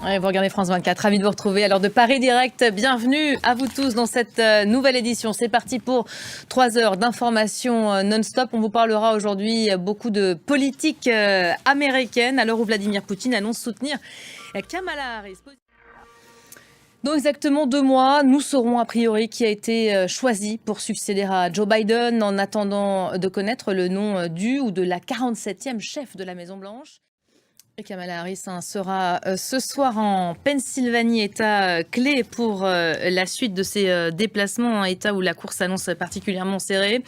Ouais, vous regardez France 24, ravi de vous retrouver. Alors de Paris Direct, bienvenue à vous tous dans cette nouvelle édition. C'est parti pour 3 heures d'information non-stop. On vous parlera aujourd'hui beaucoup de politique américaine à l'heure où Vladimir Poutine annonce soutenir Kamala Harris. Dans exactement 2 mois, nous saurons a priori qui a été choisi pour succéder à Joe Biden en attendant de connaître le nom du ou de la 47e chef de la Maison-Blanche. Et Kamala Harris sera ce soir en Pennsylvanie, État clé pour la suite de ses déplacements, un État où la course s'annonce particulièrement serrée.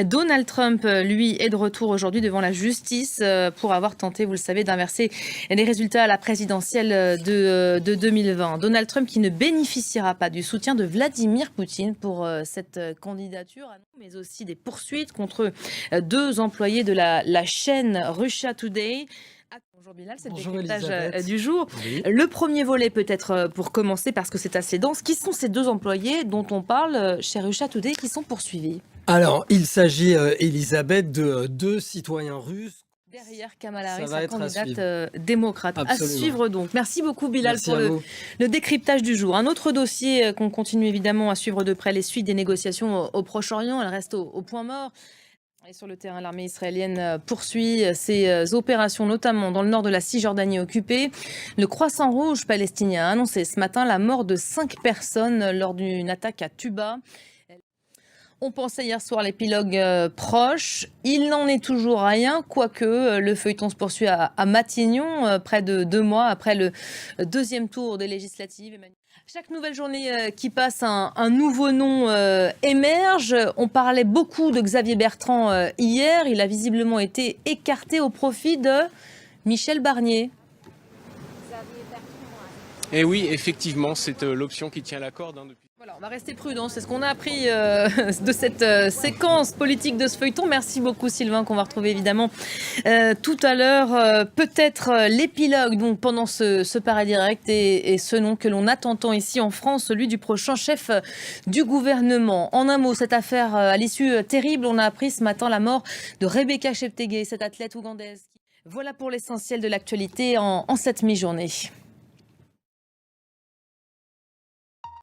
Donald Trump, lui, est de retour aujourd'hui devant la justice pour avoir tenté, vous le savez, d'inverser les résultats à la présidentielle de 2020. Donald Trump qui ne bénéficiera pas du soutien de Vladimir Poutine pour cette candidature, mais aussi des poursuites contre 2 employés de la chaîne Russia Today. Bonjour Bilal, c'est le décryptage du jour. Oui. Le premier volet peut-être pour commencer, parce que c'est assez dense. Qui sont ces 2 employés dont on parle chez Russia Today qui sont poursuivis? Alors, il s'agit, Elisabeth, de 2 citoyens russes. Derrière Kamala Harris, la candidate démocrate. Absolument. À suivre donc. Merci beaucoup Bilal. Merci pour le décryptage du jour. Un autre dossier qu'on continue évidemment à suivre de près, les suites des négociations au Proche-Orient. Elles restent au point mort. Et sur le terrain, l'armée israélienne poursuit ses opérations, notamment dans le nord de la Cisjordanie occupée. Le Croissant Rouge palestinien a annoncé ce matin la mort de 5 personnes lors d'une attaque à Tuba. On pensait hier soir l'épilogue proche. Il n'en est toujours rien, quoique le feuilleton se poursuit à Matignon, près de 2 mois après le 2e tour des législatives. Chaque nouvelle journée qui passe, un nouveau nom émerge. On parlait beaucoup de Xavier Bertrand hier. Il a visiblement été écarté au profit de Michel Barnier. Et oui, effectivement, c'est l'option qui tient la corde depuis. Voilà, on va rester prudent, c'est ce qu'on a appris de cette séquence politique de ce feuilleton. Merci beaucoup Sylvain, qu'on va retrouver évidemment tout à l'heure. Peut-être l'épilogue donc pendant ce Paris Direct et ce nom que l'on attend tant ici en France, celui du prochain chef du gouvernement. En un mot, cette affaire à l'issue terrible, on a appris ce matin la mort de Rebecca Cheptegei, cette athlète ougandaise. Voilà pour l'essentiel de l'actualité en cette mi-journée.